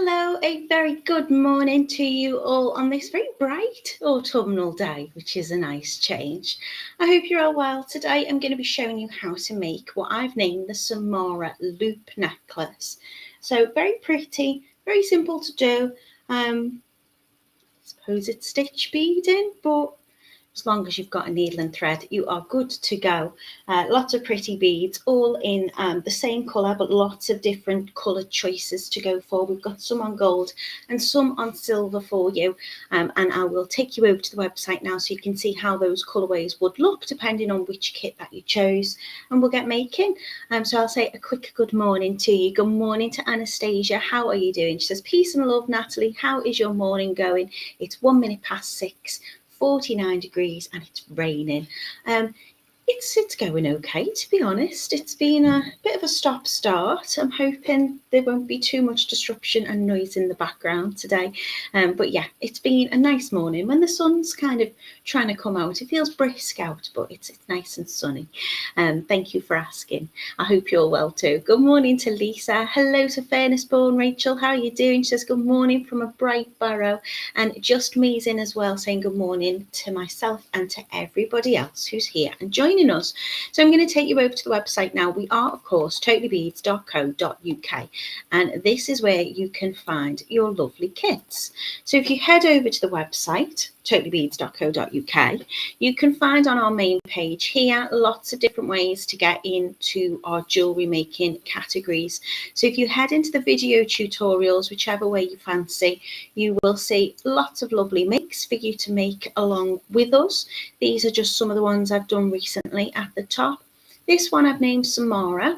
Hello, a very good morning to you all on this very bright autumnal day, which is a nice change. I hope you're all well. Today I'm going to be showing you how to make what I've named the Samara loop necklace. So very pretty, very simple to do. I suppose it's stitch beading, but as long as you've got a needle and thread, you are good to go. Lots of pretty beads, all in the same colour, but lots of different colour choices to go for. We've got some on gold and some on silver for you. And I will take you over to the website now so you can see how those colourways would look depending on which kit that you chose. And we'll get making. So I'll say a quick good morning to you. Good morning to Anastasia. How are you doing? She says, peace and love, Natalie. How is your morning going? It's 1 minute past 6. 49 degrees and it's raining. It's going okay, to be honest. It's been a bit of a stop-start. I'm hoping there won't be too much disruption and noise in the background today. But yeah, it's been a nice morning. When the sun's kind of trying to come out, it feels brisk out, but it's nice and sunny. Thank you for asking. I hope you're well too. Good morning to Lisa. Hello to Fairnessborn Rachel. How are you doing? She says good morning from a bright borough. And just me's in as well, saying good morning to myself and to everybody else who's here and joining us. So I'm going to take you over to the website now. We are, of course, totallybeads.co.uk, and this is where you can find your lovely kits. So if you head over to the website, totallybeads.co.uk, you can find on our main page here lots of different ways to get into our jewellery making categories. So if you head into the video tutorials, whichever way you fancy, you will see lots of lovely makes for you to make along with us. These are just some of the ones I've done recently at the top. This one I've named Samara.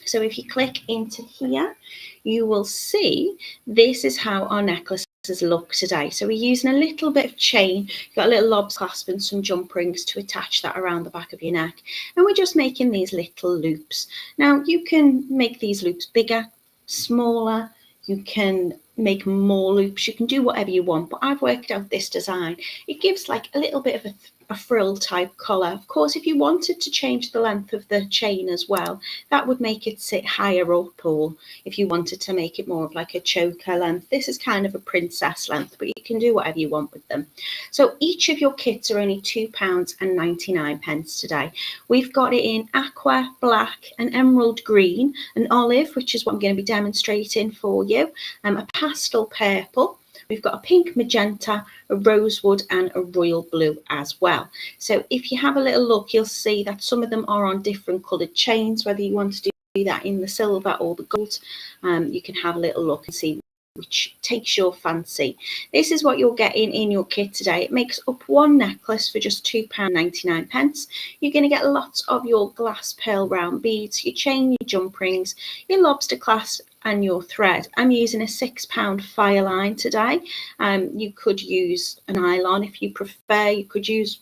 So if you click into here, you will see this is how our necklaces look today. So we're using a little bit of chain. You've got a little lob clasp and some jump rings to attach that around the back of your neck. And we're just making these little loops. Now you can make these loops bigger, smaller. You can make more loops. You can do whatever you want, but I've worked out this design. It gives like a little bit of a frill type collar. Of course, if you wanted to change the length of the chain as well, that would make it sit higher up, or if you wanted to make it more of like a choker length, this is kind of a princess length, but you can do whatever you want with them. So each of your kits are only £2.99 today. We've got it in aqua, black, an emerald green, an olive, which is what I'm going to be demonstrating for you, a pastel purple. We've got a pink, magenta, a rosewood and a royal blue as well. So if you have a little look, you'll see that some of them are on different coloured chains, whether you want to do that in the silver or the gold. You can have a little look and see which takes your fancy. This is what you're getting in your kit today. It makes up one necklace for just £2.99. You're going to get lots of your glass pearl round beads, your chain, your jump rings, your lobster clasp and your thread. I'm using a £6 fire line today. You could use a nylon if you prefer. You could use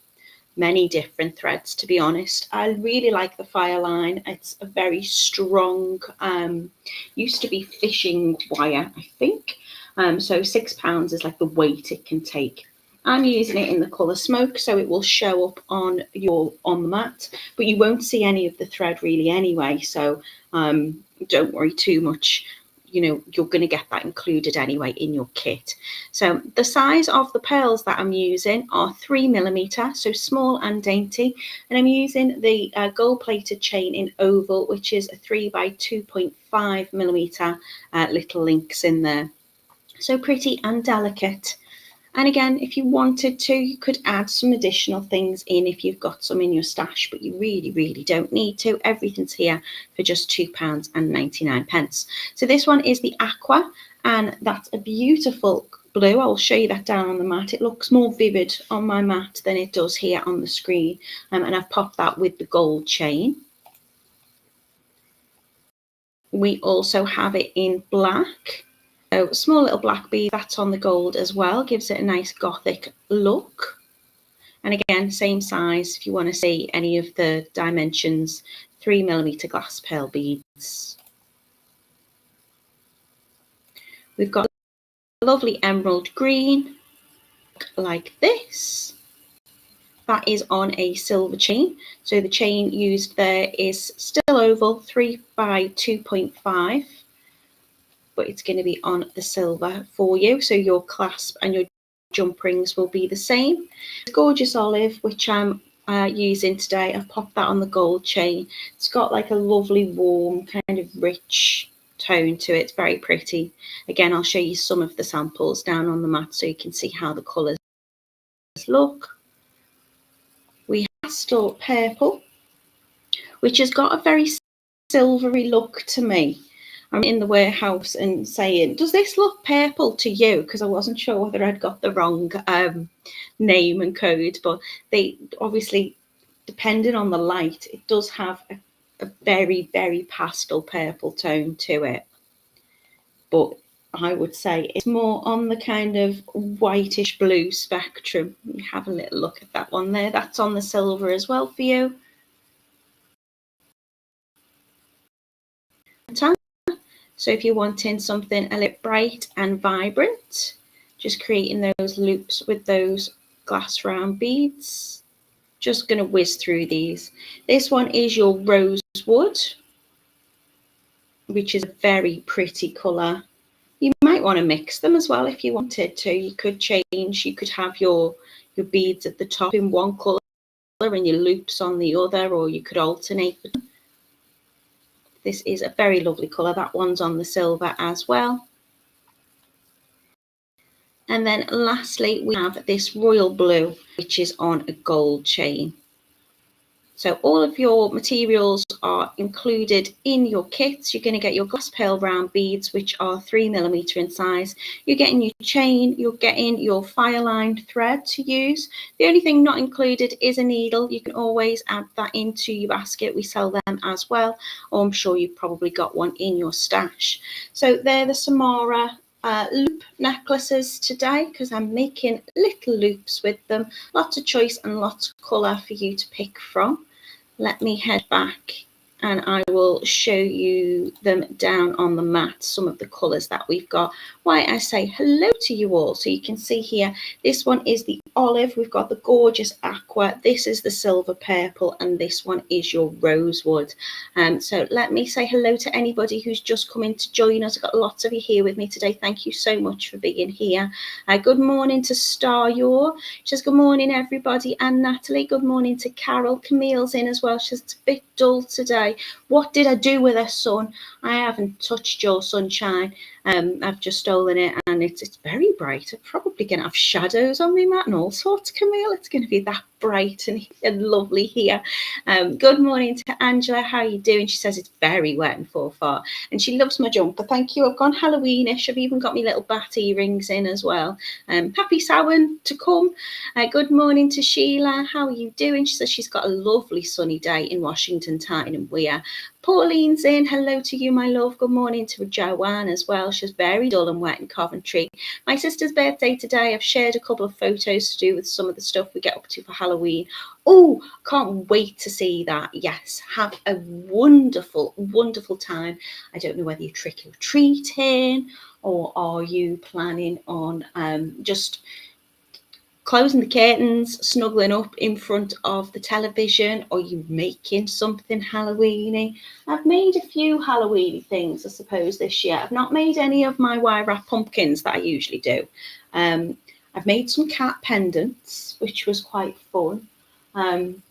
many different threads, to be honest. I really like the fire line. It's a very strong, used to be fishing wire, I think. So £6 is like the weight it can take. I'm using it in the colour smoke, so it will show up on the mat, but you won't see any of the thread really anyway, so don't worry too much. You know, you're going to get that included anyway in your kit. So the size of the pearls that I'm using are 3mm, so small and dainty, and I'm using the gold plated chain in oval, which is a 3 by 2.5mm, little links in there. So pretty and delicate. And again, if you wanted to, you could add some additional things in if you've got some in your stash, but you really, really don't need to. Everything's here for just £2.99. So this one is the aqua, and that's a beautiful blue. I'll show you that down on the mat. It looks more vivid on my mat than it does here on the screen. And I've popped that with the gold chain. We also have it in black. So small little black bead, that's on the gold as well, gives it a nice gothic look. And again, same size if you want to see any of the dimensions, 3mm glass pearl beads. We've got a lovely emerald green, like this. That is on a silver chain. So the chain used there is still oval, 3 by 2.5. but it's going to be on the silver for you. So your clasp and your jump rings will be the same. Gorgeous olive, which I'm using today. I've popped that on the gold chain. It's got like a lovely warm kind of rich tone to it. It's very pretty. Again, I'll show you some of the samples down on the mat so you can see how the colours look. We have pastel purple, which has got a very silvery look to me. I'm in the warehouse and saying, does this look purple to you? Because I wasn't sure whether I'd got the wrong name and code, but they obviously, depending on the light, it does have a very, very pastel purple tone to it. But I would say it's more on the kind of whitish blue spectrum. You have a little look at that one there. That's on the silver as well for you. So if you're wanting something a little bright and vibrant, just creating those loops with those glass round beads. Just going to whiz through these. This one is your rosewood, which is a very pretty colour. You might want to mix them as well if you wanted to. You could change, you could have your beads at the top in one colour and your loops on the other, or you could alternate them. This is a very lovely colour. That one's on the silver as well. And then lastly, we have this royal blue, which is on a gold chain. So all of your materials are included in your kits. You're going to get your glass pearl round beads, which are 3mm in size. You're getting your chain, you're getting your fire lined thread to use. The only thing not included is a needle. You can always add that into your basket. We sell them as well, or I'm sure you've probably got one in your stash. So they're the Samara loop necklaces today, because I'm making little loops with them. Lots of choice and lots of colour for you to pick from. Let me head back and I will show you them down on the mat, some of the colours that we've got. Why I say hello to you all. So you can see here, this one is the olive, we've got the gorgeous aqua, this is the silver purple, and this one is your rosewood. So let me say hello to anybody who's just come in to join us. I've got lots of you here with me today. Thank you so much for being here. Good morning to Star Yor. She says good morning everybody, and Natalie. Good morning to Carol. Camille's in as well. She says it's a bit dull today. What did I do with her sun? I haven't touched your sunshine. I've just stolen it and it's very bright. I'm probably going to have shadows on my mat and all sorts, Camille. It's going to be that bright and lovely here. Good morning to Angela. How are you doing? She says it's very wet in Forfar and she loves my jumper. Thank you. I've gone Halloweenish. I've even got my little bat earrings in as well. Happy Samhain to come. Good morning to Sheila. How are you doing? She says she's got a lovely sunny day in Washington, Tyne and Weir. Pauline's in. Hello to you, my love. Good morning to Joanne as well. She's very dull and wet in Coventry. My sister's birthday today. I've shared a couple of photos to do with some of the stuff we get up to for Halloween. Oh, can't wait to see that. Yes, have a wonderful, wonderful time. I don't know whether you're trick or treating or are you planning on just closing the curtains, snuggling up in front of the television, or you making something Halloweeny. I've made a few Halloweeny things, I suppose, this year. I've not made any of my wire wrap pumpkins that I usually do. I've made some cat pendants, which was quite fun.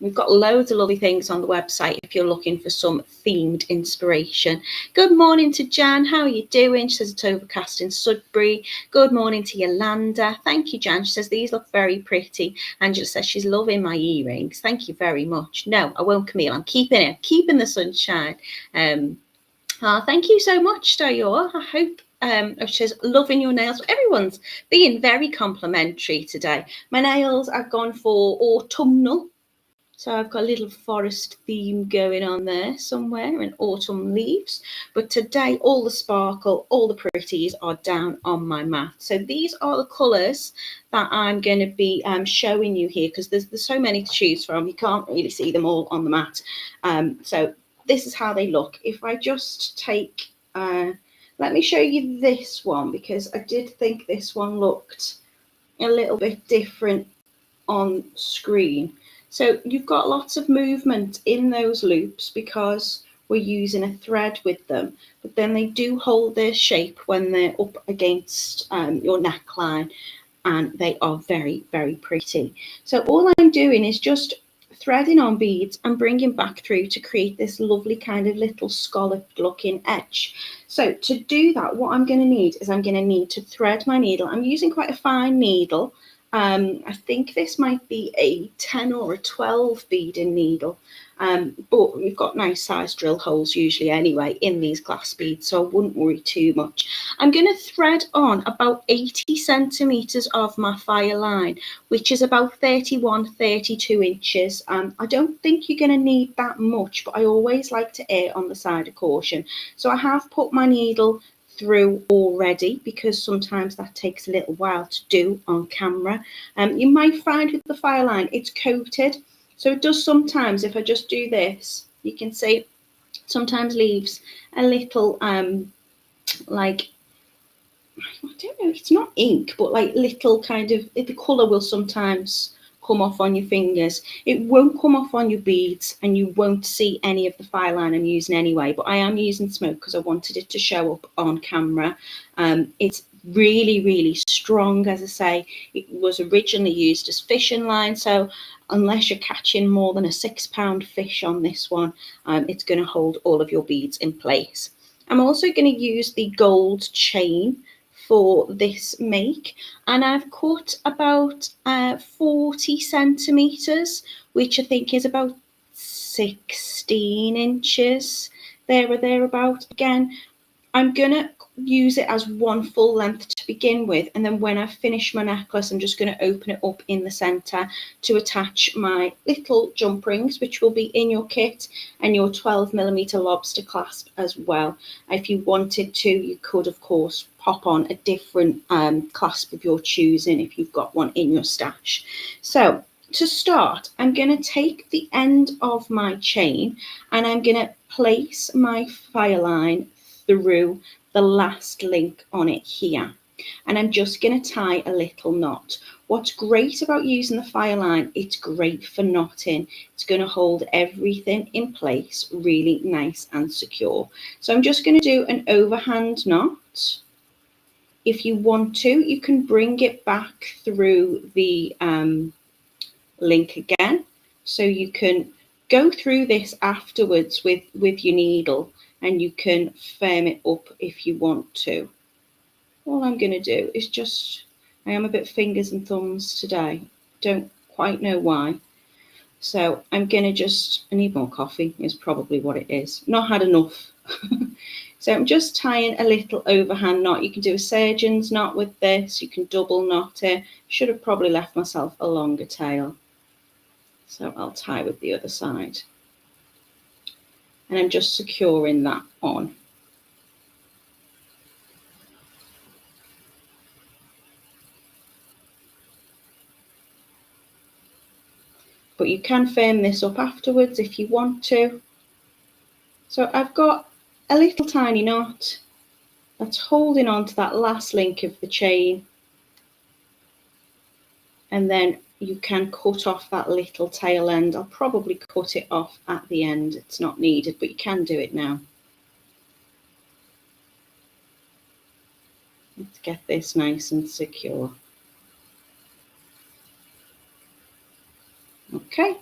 We've got loads of lovely things on the website if you're looking for some themed inspiration. Good morning to Jan. How are you doing? She says it's overcast in Sudbury. Good morning to Yolanda. Thank you, Jan. She says these look very pretty. Angela says she's loving my earrings. Thank you very much. No, I won't, Camille. I'm keeping it. Keeping the sunshine. Thank you so much, Dayor. I hope she's loving your nails. Everyone's being very complimentary today. My nails, I've gone for autumnal. So I've got a little forest theme going on there somewhere and autumn leaves. But today, all the sparkle, all the pretties are down on my mat. So these are the colours that I'm going to be showing you here, because there's so many to choose from. You can't really see them all on the mat. So this is how they look. If I just take, let me show you this one, because I did think this one looked a little bit different on screen. So you've got lots of movement in those loops, because we're using a thread with them, but then they do hold their shape when they're up against your neckline, and they are very, very pretty. So all I'm doing is just threading on beads and bringing back through to create this lovely kind of little scalloped looking edge. So to do that, what I'm going to need is I'm going to need to thread my needle. I'm using quite a fine needle. I think this might be a 10 or a 12 beading needle, but we've got nice size drill holes usually anyway in these glass beads, so I wouldn't worry too much. I'm going to thread on about 80 centimetres of my fire line, which is about 31-32 inches. I don't think you're going to need that much, but I always like to err on the side of caution. So I have put my needle through already, because sometimes that takes a little while to do on camera. You might find with the fire line it's coated, so it does sometimes, if I just do this, you can see sometimes leaves a little like, I don't know, it's not ink, but like little kind of, the colour will sometimes come off on your fingers. It won't come off on your beads, and you won't see any of the fire line I'm using anyway, but I am using smoke because I wanted it to show up on camera. It's really, really strong. As I say, it was originally used as fishing line, so unless you're catching more than a 6-pound fish on this one, it's going to hold all of your beads in place. I'm also going to use the gold chain for this make, and I've cut about 40 centimetres, which I think is about 16 inches, there or thereabout. Again, I'm gonna use it as one full length to begin with, and then when I finish my necklace, I'm just going to open it up in the centre to attach my little jump rings, which will be in your kit, and your 12mm lobster clasp as well. If you wanted to, you could of course pop on a different clasp of your choosing if you've got one in your stash. So to start, I'm going to take the end of my chain and I'm going to place my fire line through the last link on it here, and I'm just going to tie a little knot. What's great about using the fire line, it's great for knotting. It's going to hold everything in place really nice and secure. So I'm just going to do an overhand knot. If you want to, you can bring it back through the link again, so you can go through this afterwards with your needle, and you can firm it up if you want to. All I'm going to do is just, I am a bit fingers and thumbs today, don't quite know why, so I'm going to just, I need more coffee is probably what it is, not had enough. So I'm just tying a little overhand knot. You can do a surgeon's knot with this, you can double knot it. Should have probably left myself a longer tail. So I'll tie with the other side. And I'm just securing that on. But you can firm this up afterwards if you want to. So I've got a little tiny knot that's holding on to that last link of the chain. And then you can cut off that little tail end. I'll probably cut it off at the end. It's not needed, but you can do it now. Let's get this nice and secure. Okay.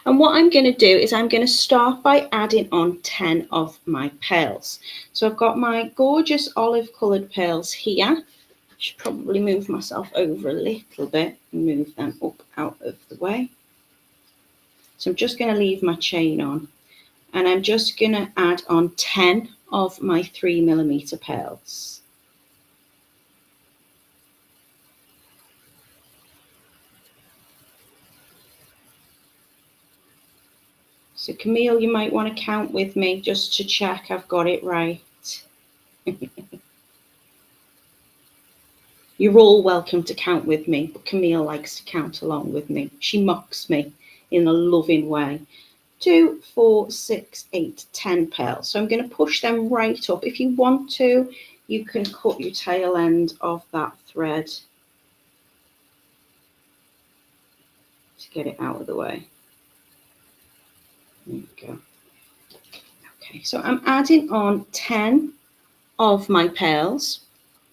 And what I'm going to do is I'm going to start by adding on 10 of my pearls. So I've got my gorgeous olive coloured pearls here. I should probably move myself over a little bit and move them up out of the way. So I'm just going to leave my chain on, and I'm just going to add on 10 of my 3mm pearls. So Camille, you might want to count with me just to check I've got it right. You're all welcome to count with me, but Camille likes to count along with me. She mocks me in a loving way. 2, 4, 6, 8, 10 pearls. So I'm going to push them right up. If you want to, you can cut your tail end of that thread to get it out of the way. There you go. Okay, so I'm adding on 10 of my pearls.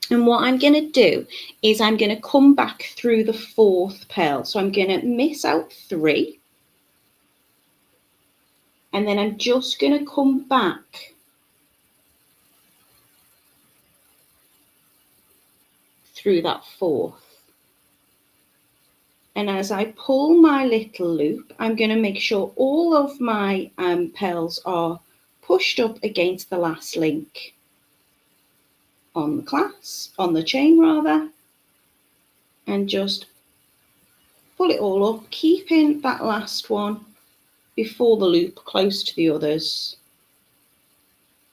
And what I'm going to do is I'm going to come back through the 4th pearl. So I'm going to miss out 3. And then I'm just going to come back through that 4th. And as I pull my little loop, I'm going to make sure all of my pearls are pushed up against the last link on the clasp, on the chain rather, and just pull it all up, keeping that last one before the loop close to the others.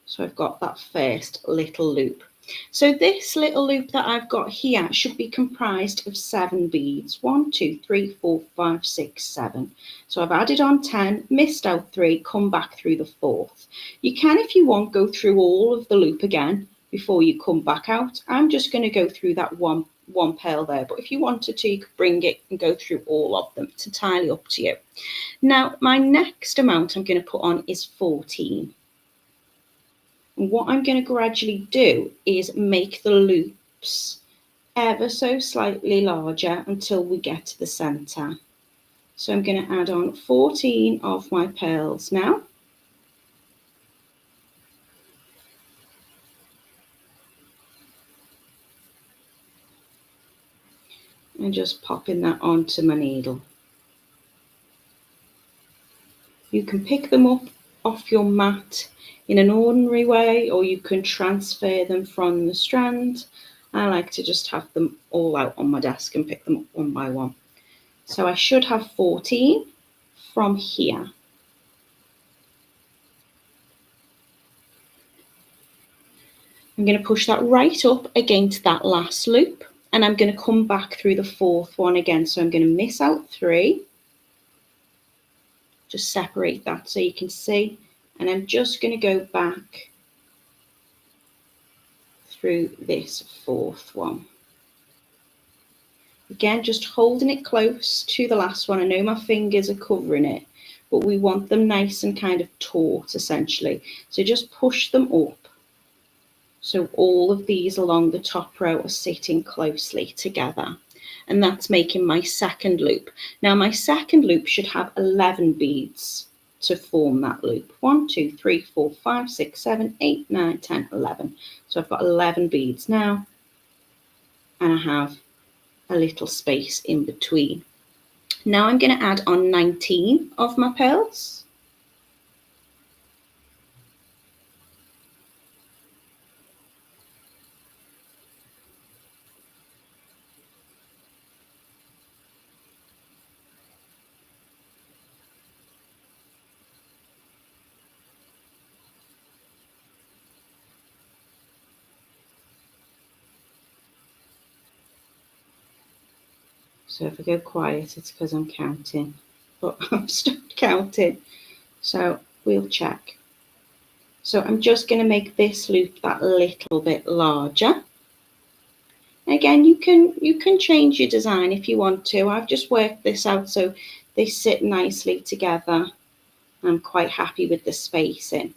So I've got that first little loop. So this little loop that I've got here should be comprised of 7 beads. 1, 2, 3, 4, 5, 6, 7. So I've added on 10, missed out 3, come back through the 4th. You can, if you want, go through all of the loop again before you come back out. I'm just going to go through that one pearl there, but if you wanted to, you could bring it and go through all of them. It's entirely up to you. Now, my next amount I'm going to put on is 14. And what I'm going to gradually do is make the loops ever so slightly larger until we get to the centre. So I'm going to add on 14 of my pearls now. And just popping that onto my needle. You can pick them up off your mat in an ordinary way, or you can transfer them from the strand. I like to just have them all out on my desk and pick them up one by one. So I should have 14 from here. I'm going to push that right up against that last loop, and I'm going to come back through the 4th one again. So I'm going to miss out 3, just separate that so you can see, and I'm just going to go back through this 4th one. Again, just holding it close to the last one. I know my fingers are covering it, but we want them nice and kind of taut essentially. So just push them up. So all of these along the top row are sitting closely together. And that's making my second loop. Now my second loop should have 11 beads to form that loop. 1, 2, 3, 4, 5, 6, 7, 8, 9, 10, 11. So I've got 11 beads now. And I have a little space in between. Now I'm going to add on 19 of my pearls. So if I go quiet, it's because I'm counting, but I've stopped counting. So we'll check. So I'm just going to make this loop that little bit larger. Again, you can change your design if you want to. I've just worked this out so they sit nicely together. I'm quite happy with the spacing.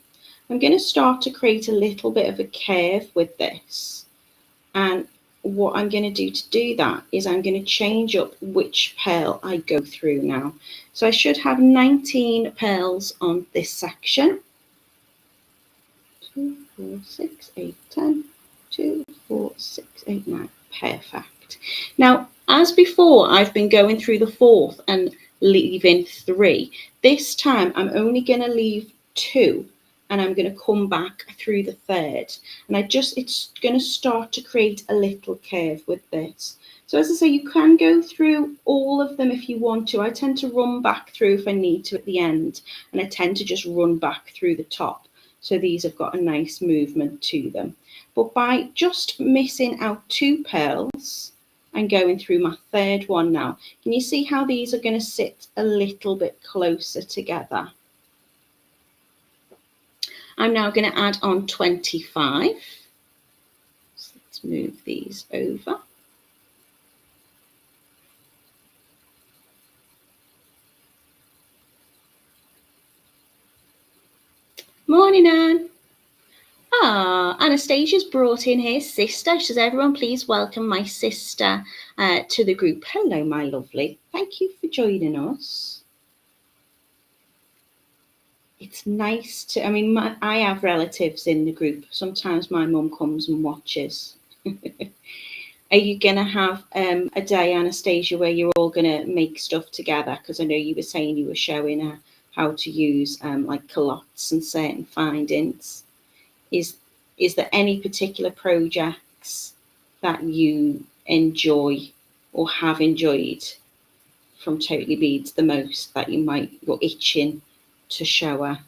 I'm going to start to create a little bit of a curve with this. And what I'm going to do that is I'm going to change up which pearl I go through now. So I should have 19 pearls on this section. 2, 4, 6, 8, 10. 2, 4, 6, 8, 9. Perfect. Now, as before, I've been going through the 4th and leaving 3. This time, I'm only going to leave 2. And I'm going to come back through the 3rd. And it's going to start to create a little curve with this. So as I say, you can go through all of them if you want to. I tend to run back through if I need to at the end. And I tend to just run back through the top. So these have got a nice movement to them. But by just missing out 2 pearls and going through my 3rd one now, can you see how these are going to sit a little bit closer together? I'm now going to add on 25. So let's move these over. Morning, Anne. Ah, Anastasia's brought in her sister. She says, everyone please welcome my sister to the group. Hello, my lovely. Thank you for joining us. It's nice to, I have relatives in the group. Sometimes my mum comes and watches. Are you going to have a day, Anastasia, where you're all going to make stuff together? Because I know you were saying you were showing her how to use like culottes and certain findings. Is there any particular projects that you enjoy or have enjoyed from Totally Beads the most that you're itching to show her?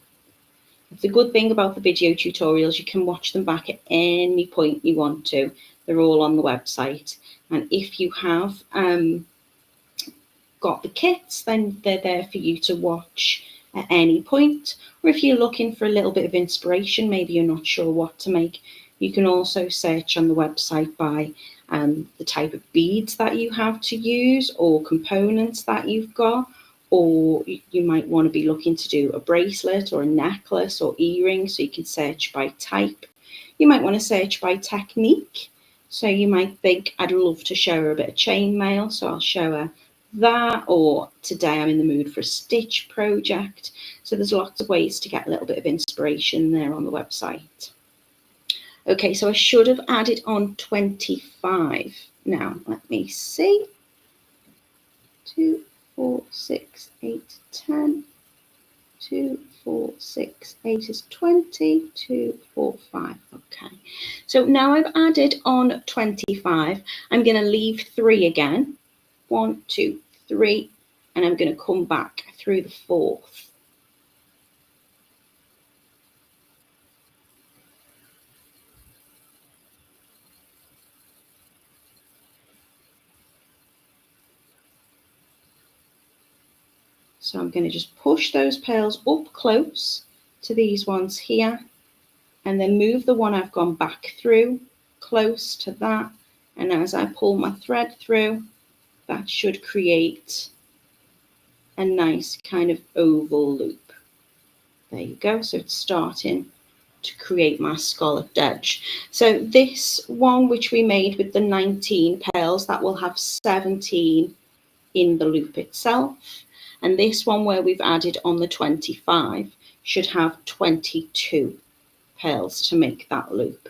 The good thing about the video tutorials, you can watch them back at any point you want to. They're all on the website. And if you have got the kits, then they're there for you to watch at any point. Or if you're looking for a little bit of inspiration, maybe you're not sure what to make, you can also search on the website by the type of beads that you have to use or components that you've got. Or you might want to be looking to do a bracelet or a necklace or earring, so you can search by type. You might want to search by technique. So you might think, I'd love to show her a bit of chainmail, so I'll show her that, or today I'm in the mood for a stitch project. So there's lots of ways to get a little bit of inspiration there on the website. Okay, so I should have added on 25. Now, let me see. 2, 4, 6, 8, 10. 2, 4, 6, 8 is 20, 2, 4, 5. Okay, so now I've added on 25. I'm going to leave 3 again. 1, 2, 3, and I'm going to come back through the 4th. So I'm going to just push those pearls up close to these ones here, and then move the one I've gone back through close to that. And as I pull my thread through, that should create a nice kind of oval loop. There you go. So it's starting to create my scalloped edge. So this one, which we made with the 19 pearls, that will have 17 in the loop itself. And this one where we've added on the 25 should have 22 pearls to make that loop.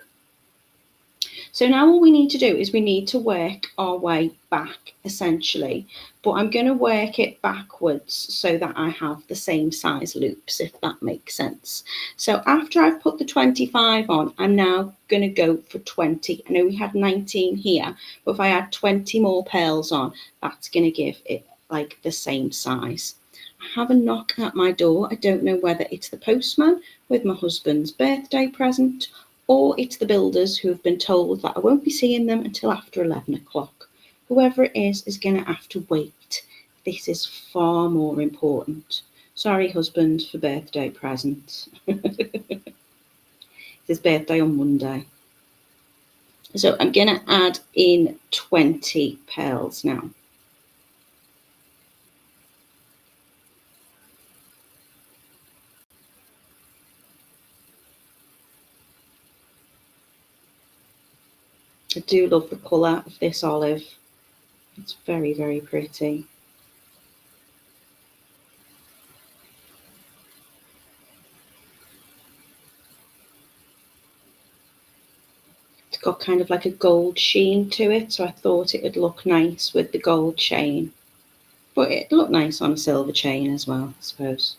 So now all we need to do is we need to work our way back essentially, but I'm going to work it backwards so that I have the same size loops, if that makes sense. So after I've put the 25 on, I'm now going to go for 20. I know we had 19 here, but if I add 20 more pearls on, that's going to give it like the same size. I have a knock at my door. I don't know whether it's the postman with my husband's birthday present, or it's the builders who have been told that I won't be seeing them until after 11 o'clock. Whoever it is going to have to wait. This is far more important. Sorry, husband, for birthday present. It's his birthday on Monday. So I'm going to add in 20 pearls now. I do love the colour of this olive. It's very, very pretty. It's got kind of like a gold sheen to it, so I thought it would look nice with the gold chain. But it'd look nice on a silver chain as well, I suppose.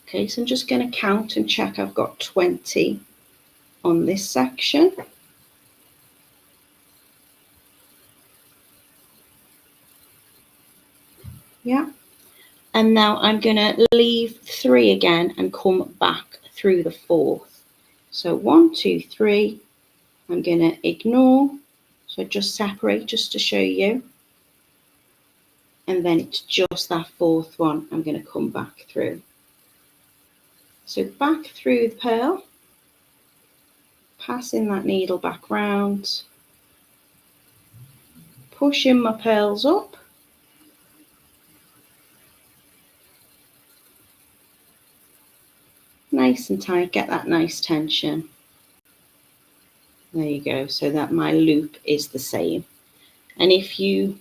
Okay, so I'm just going to count and check I've got 20 on this section. Yeah. And now I'm going to leave 3 again and come back through the 4th. So 1, 2, 3. I'm going to ignore. So just separate just to show you. And then it's just that 4th one I'm going to come back through. So back through the pearl, passing that needle back round, pushing my pearls up, nice and tight, get that nice tension. There you go, so that my loop is the same. And if you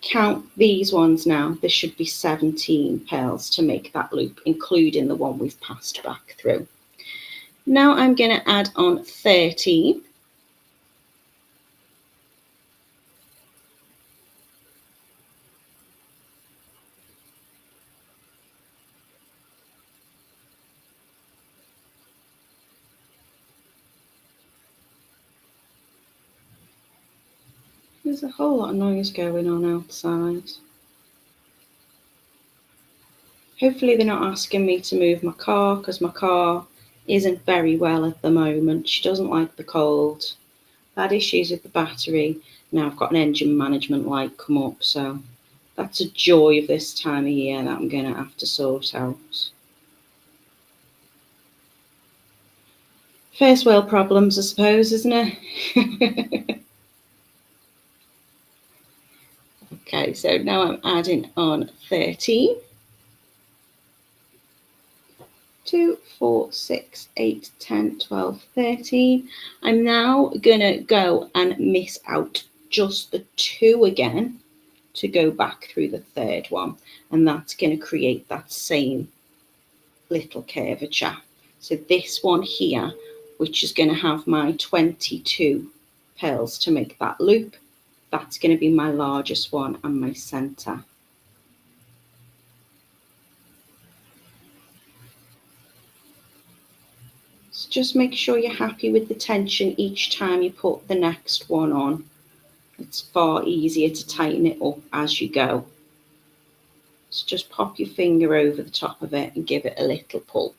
count these ones now, there should be 17 pearls to make that loop, including the one we've passed back through. Now I'm going to add on 13. There's a whole lot of noise going on outside. Hopefully they're not asking me to move my car, because my car isn't very well at the moment. She doesn't like the cold. Had issues with the battery. Now I've got an engine management light come up, so that's a joy of this time of year that I'm going to have to sort out. First world problems, I suppose, isn't it? Okay, so now I'm adding on 13. 2, 4, 6, 8, 10, 12, 13. I'm now going to go and miss out just the 2 again to go back through the third one. And that's going to create that same little curvature. So this one here, which is going to have my 22 pearls to make that loop, that's going to be my largest one and my center. So just make sure you're happy with the tension each time you put the next one on. It's far easier to tighten it up as you go. So just pop your finger over the top of it and give it a little pull.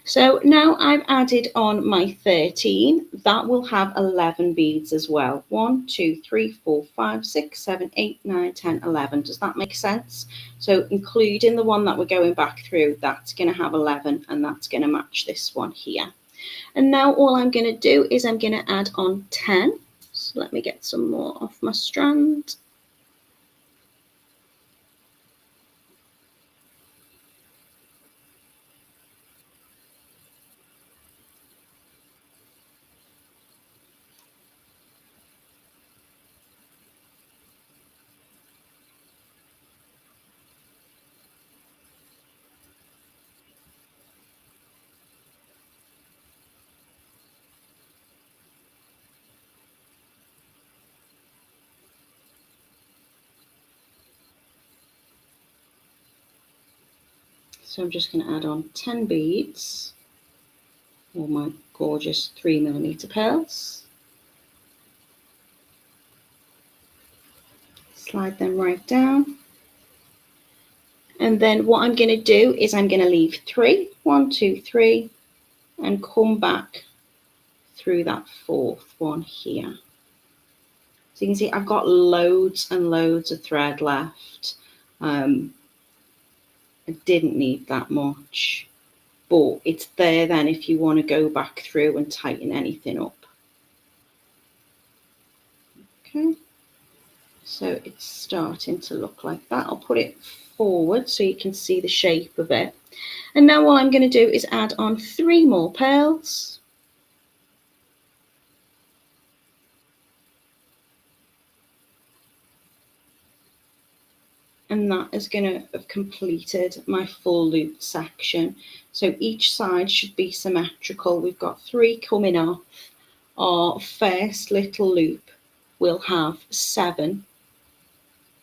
So now I've added on my 13. That will have 11 beads as well. 1, 2, 3, 4, 5, 6, 7, 8, 9, 10, 11. Does that make sense? So including the one that we're going back through, that's going to have 11, and that's going to match this one here. And now all I'm going to do is I'm going to add on 10. So let me get some more off my strand. So I'm just going to add on 10 beads, all my gorgeous 3mm pearls. Slide them right down. And then what I'm going to do is I'm going to leave 3, 1, 2, 3, and come back through that 4th one here. So you can see I've got loads and loads of thread left. I didn't need that much, but it's there then if you want to go back through and tighten anything up. Okay, so it's starting to look like that. I'll put it forward so you can see the shape of it. And now what I'm going to do is add on 3 more pearls. And that is going to have completed my full loop section. So each side should be symmetrical. We've got 3 coming off. Our first little loop will have 7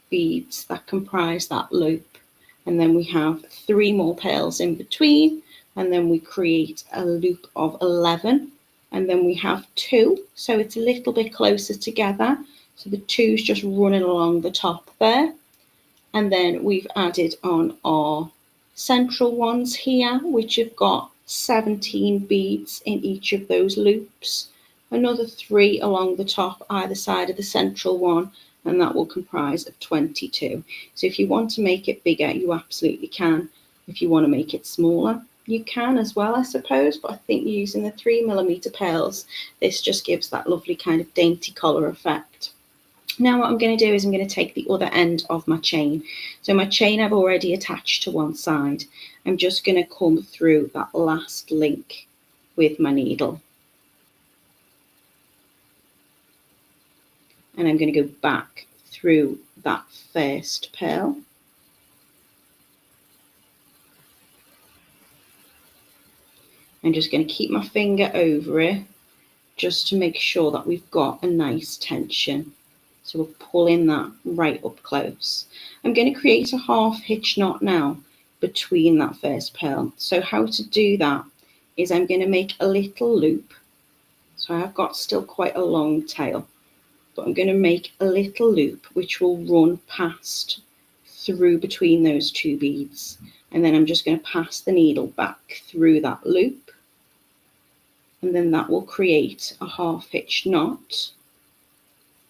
beads that comprise that loop. And then we have 3 more pearls in between. And then we create a loop of 11. And then we have 2. So it's a little bit closer together. So the 2's just running along the top there. And then we've added on our central ones here, which have got 17 beads in each of those loops. Another 3 along the top, either side of the central one, and that will comprise of 22. So if you want to make it bigger, you absolutely can. If you want to make it smaller, you can as well, I suppose. But I think using the 3mm pearls, this just gives that lovely kind of dainty collar effect. Now what I'm going to do is I'm going to take the other end of my chain. So my chain I've already attached to one side, I'm just going to come through that last link with my needle. And I'm going to go back through that first pearl. I'm just going to keep my finger over it just to make sure that we've got a nice tension. So we're pulling that right up close. I'm going to create a half hitch knot now between that first pearl. So how to do that is I'm going to make a little loop. So I've got still quite a long tail, but I'm going to make a little loop which will run past through between those two beads. And then I'm just going to pass the needle back through that loop. And then that will create a half hitch knot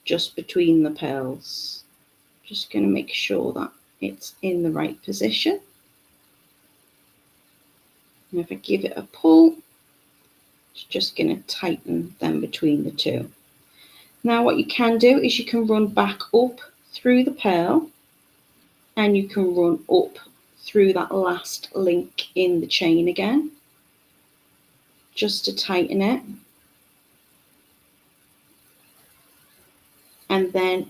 just between the pearls. Just going to make sure that it's in the right position. And if I give it a pull, it's just going to tighten them between the two. Now what you can do is you can run back up through the pearl, and you can run up through that last link in the chain again, just to tighten it. And then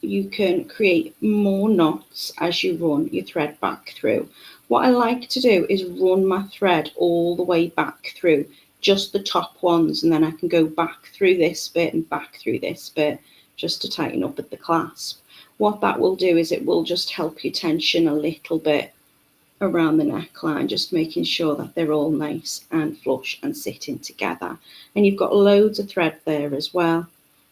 you can create more knots as you run your thread back through. What I like to do is run my thread all the way back through, just the top ones, and then I can go back through this bit and back through this bit just to tighten up at the clasp. What that will do is it will just help you tension a little bit around the neckline, just making sure that they're all nice and flush and sitting together. And you've got loads of thread there as well.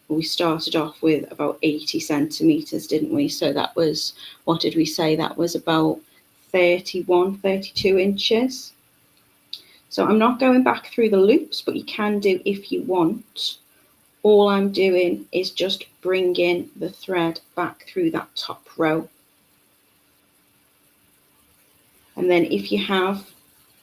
We started off with about 80 centimeters, didn't we? So that was, what did we say? That was about 31, 32 inches. So I'm not going back through the loops, but you can do if you want. All I'm doing is just bringing the thread back through that top row. And then if you have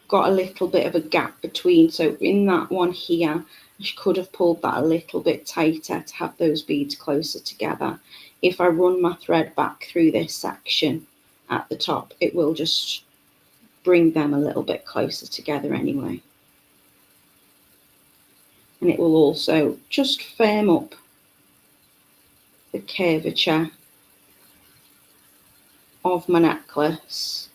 got a little bit of a gap between, so in that one here, I could have pulled that a little bit tighter to have those beads closer together. If I run my thread back through this section at the top, it will just bring them a little bit closer together anyway. And it will also just firm up the curvature of my necklace.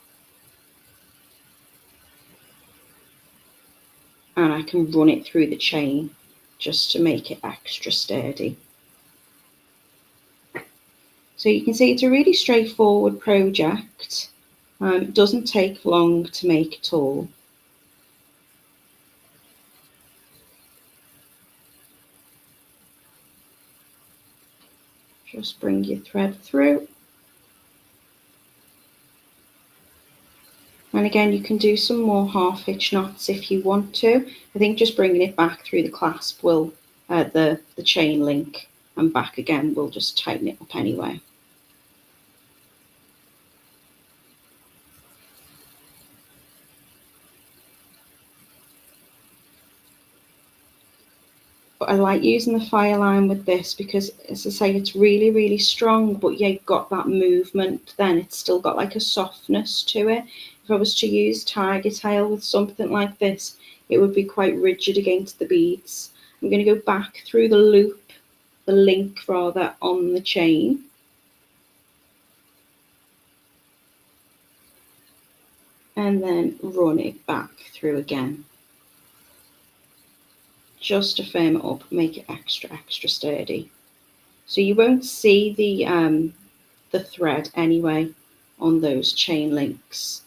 And I can run it through the chain just to make it extra sturdy. So you can see it's a really straightforward project. It doesn't take long to make at all. Just bring your thread through. And again, you can do some more half hitch knots if you want to. I think just bringing it back through the clasp will, the chain link, and back again will just tighten it up anyway. But I like using the fire line with this because, as I say, it's really, really strong, but yeah, you've got that movement then. It's still got like a softness to it. If I was to use tiger tail with something like this, it would be quite rigid against the beads. I'm going to go back through the loop, the link rather, on the chain. And then run it back through again. Just to firm it up, make it extra sturdy. So you won't see the thread anyway on those chain links.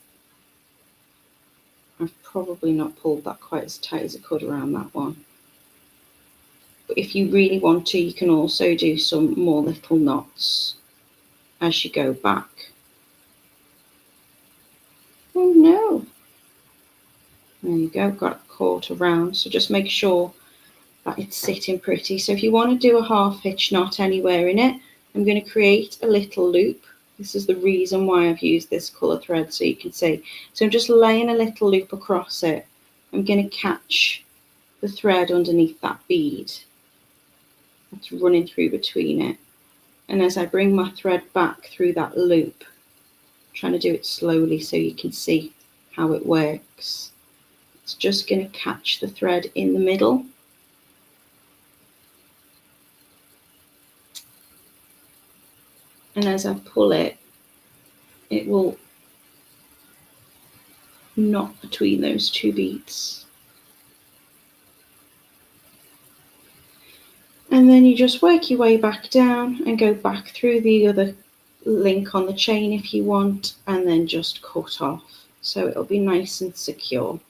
I've probably not pulled that quite as tight as I could around that one. But if you really want to, you can also do some more little knots as you go back. Oh no! There you go, got caught around. So just make sure that it's sitting pretty. So if you want to do a half hitch knot anywhere in it, I'm going to create a little loop. This is the reason why I've used this colour thread, so you can see. So I'm just laying a little loop across it. I'm going to catch the thread underneath that bead that's running through between it. And as I bring my thread back through that loop, trying to do it slowly so you can see how it works. It's just going to catch the thread in the middle. And as I pull it, it will knot between those two beads. And then you just work your way back down and go back through the other link on the chain if you want, and then just cut off. So it'll be nice and secure.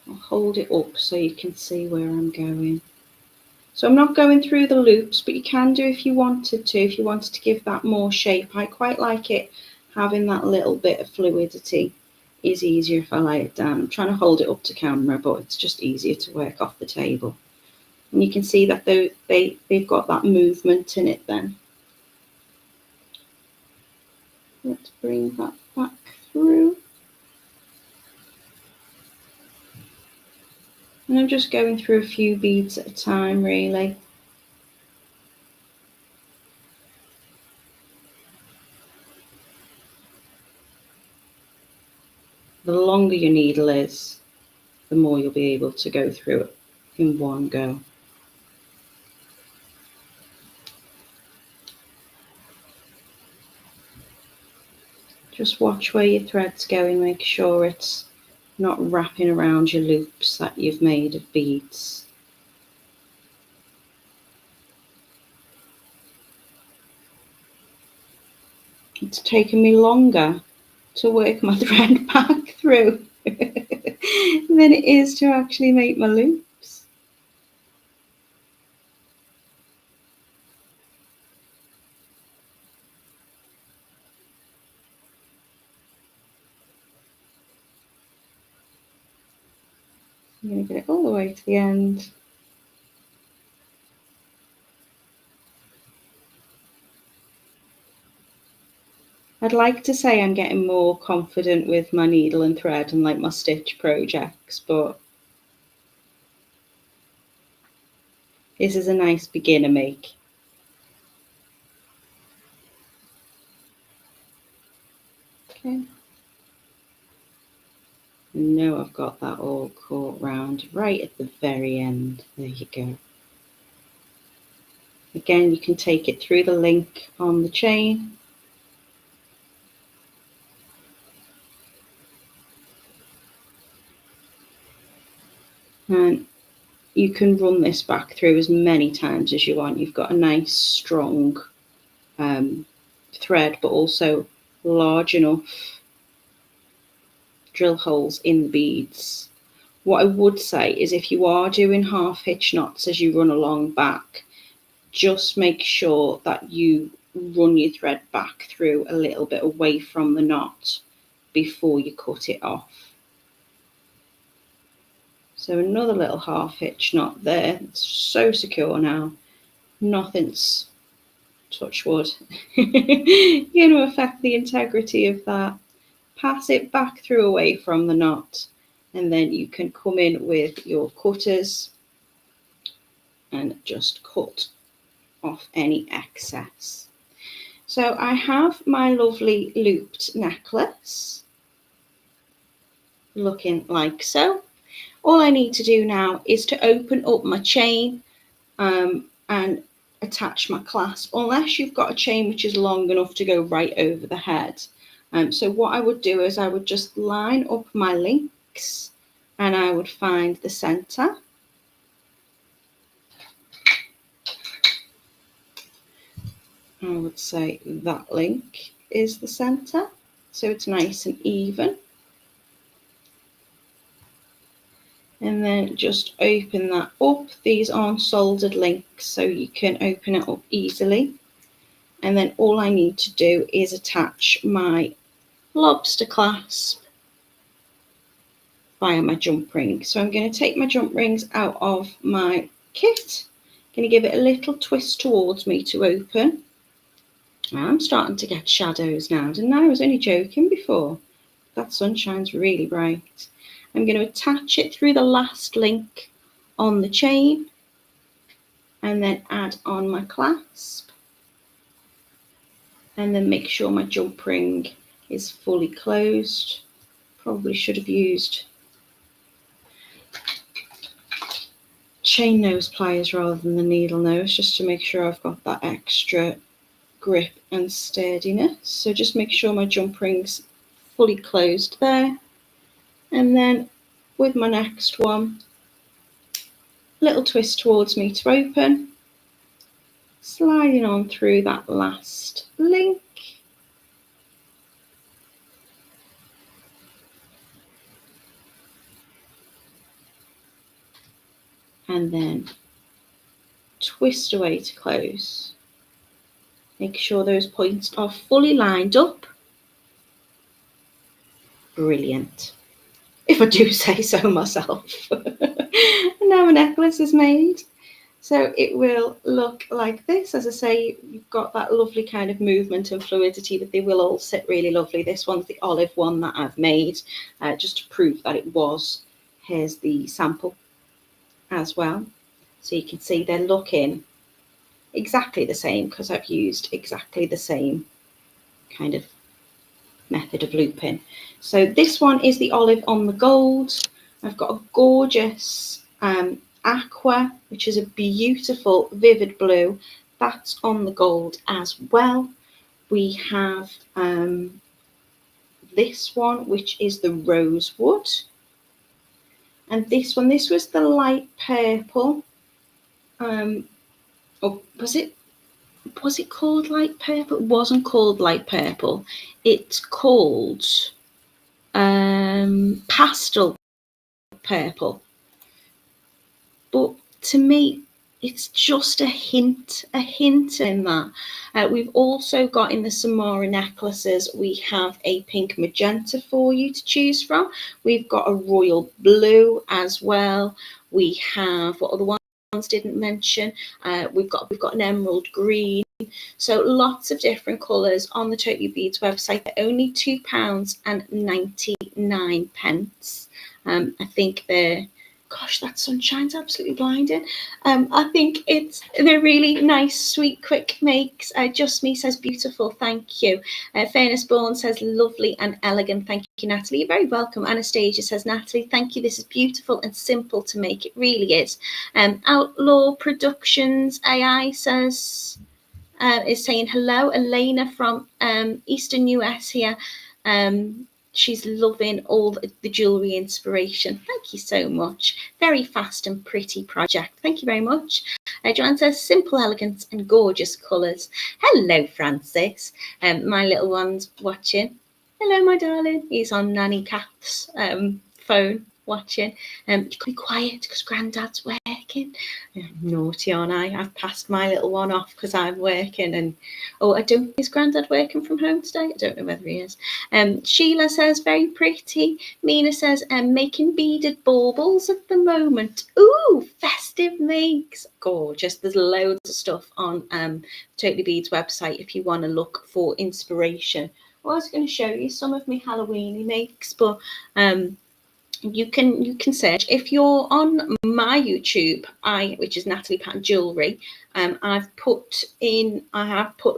I'll hold it up so you can see where I'm going. So I'm not going through the loops, but you can do if you wanted to. If you wanted to give that more shape, I quite like it having that little bit of fluidity. Is easier if I lay it down. I'm trying to hold it up to camera, but it's just easier to work off the table. And you can see that they've got that movement in it then. Let's bring that back through. And I'm just going through a few beads at a time, really. The longer your needle is, the more you'll be able to go through it in one go. Just watch where your thread's going, make sure it's not wrapping around your loops that you've made of beads. It's taken me longer to work my thread back through than it is to actually make my loops. I'm going to get it all the way to the end. I'd like to say I'm getting more confident with my needle and thread and like my stitch projects, but this is a nice beginner make. Okay. Now I've got that all caught round right at the very end. There you go. Again, you can take it through the link on the chain. And you can run this back through as many times as you want. You've got a nice strong thread, but also large enough drill holes in the beads. What I would say is if you are doing half hitch knots as you run along back, just make sure that you run your thread back through a little bit away from the knot before you cut it off. So another little half hitch knot there. It's so secure now. Nothing's, touch wood, going to affect the integrity of that. Pass it back through away from the knot, and then you can come in with your cutters and just cut off any excess. So I have my lovely looped necklace looking like so. All I need to do now is to open up my chain and attach my clasp, unless you've got a chain which is long enough to go right over the head. So what I would do is I would just line up my links and I would find the center. I would say that link is the center, so it's nice and even. And then just open that up. These aren't soldered links, so you can open it up easily. And then all I need to do is attach my lobster clasp via my jump ring. So I'm going to take my jump rings out of my kit. I'm going to give it a little twist towards me to open. I'm starting to get shadows now, didn't I? I was only joking before. That sunshine's really bright. I'm going to attach it through the last link on the chain. and then add on my clasp, and then make sure my jump ring is fully closed. Probably should have used chain nose pliers rather than the needle nose, just to make sure I've got that extra grip and sturdiness. So just make sure my jump ring's fully closed there. And then with my next one, little twist towards me to open, sliding on through that last link. And then twist away to close. Make sure those points are fully lined up. Brilliant, if I do say so myself. And now my necklace is made. So it will look like this. As I say, you've got that lovely kind of movement and fluidity, but they will all sit really lovely. This one's the olive one that I've made, just to prove that it was. Here's the sample as well. So you can see they're looking exactly the same because I've used exactly the same kind of method of looping. So this one is the olive on the gold. I've got a gorgeous aqua, which is a beautiful vivid blue. That's on the gold as well. We have this one, which is the rosewood. And this one, this was the light purple. Or was it called light purple? It wasn't called light purple. It's called pastel purple. But to me, it's just a hint in that. We've also got in the Samara necklaces, we have a pink magenta for you to choose from. We've got a royal blue as well. We have, what other ones didn't mention? We've got an emerald green. So lots of different colours on the Totally Beads website. They're only £2.99. I think they're, gosh, that sunshine's absolutely blinding. I think they're really nice, sweet, quick makes. Just Me says beautiful, thank you. Fairness Born says lovely and elegant, thank you, Natalie. You're very welcome. Anastasia says, Natalie, thank you. This is beautiful and simple to make. It really is. Outlaw Productions AI says, is saying hello. Elena from Eastern US here. She's loving all the jewellery inspiration. Thank you so much. Very fast and pretty project. Thank you very much. Joanne says, simple elegance and gorgeous colours. Hello, Francis. My little one's watching. Hello, my darling. He's on Nanny Kath's phone watching. You can be quiet because Grandad's working. Naughty, aren't I? I've passed my little one off because I'm working. And is Grandad working from home today? I don't know whether he is. Sheila says, very pretty. Mina says, making beaded baubles at the moment. Ooh, festive makes. Gorgeous. There's loads of stuff on Totally Beads website if you want to look for inspiration. I was going to show you some of my Halloweeny makes, but you can search. If you're on my YouTube, which is Natalie Patton Jewellery, I have put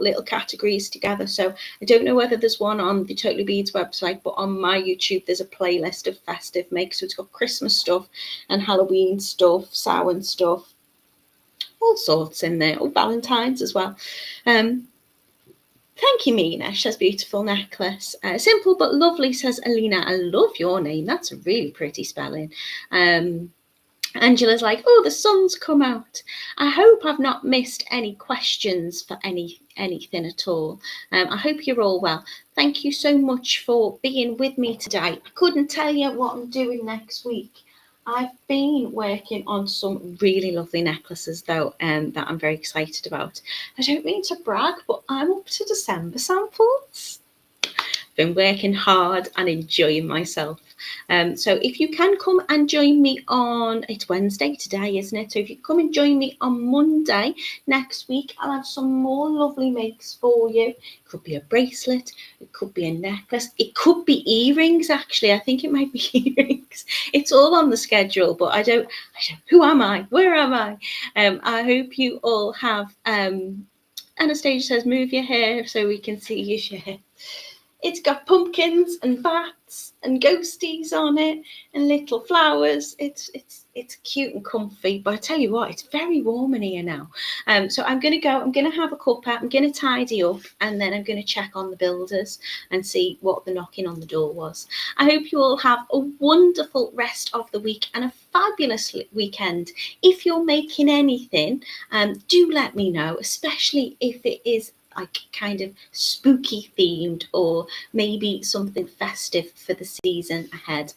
little categories together. So I don't know whether there's one on the Totally Beads website, but on my YouTube there's a playlist of festive makes. So it's got Christmas stuff and Halloween stuff, Samhain stuff, all sorts in there. Valentine's as well. Thank you, Mina. She has beautiful necklace. Simple but lovely, says Alina. I love your name. That's a really pretty spelling. Angela's like, oh, the sun's come out. I hope I've not missed any questions for anything at all. I hope you're all well. Thank you so much for being with me today. I couldn't tell you what I'm doing next week. I've been working on some really lovely necklaces, though, that I'm very excited about. I don't mean to brag, but I'm up to December samples. Been working hard and enjoying myself. So if you can come and join me on, it's Wednesday today, isn't it? So if you come and join me on Monday next week, I'll have some more lovely makes for you. It could be a bracelet, it could be a necklace, it could be earrings. Actually, I think it might be earrings. It's all on the schedule, but I don't. Who am I? Where am I? I hope you all have. Anastasia says, move your hair so we can see your share. It's got pumpkins and bats and ghosties on it and little flowers. It's cute and comfy, but I tell you what, it's very warm in here now. So I'm going to go, I'm going to have a cuppa, I'm going to tidy up, and then I'm going to check on the builders and see what the knocking on the door was. I hope you all have a wonderful rest of the week and a fabulous weekend. If you're making anything, do let me know, especially if it is like kind of spooky themed or maybe something festive for the season ahead.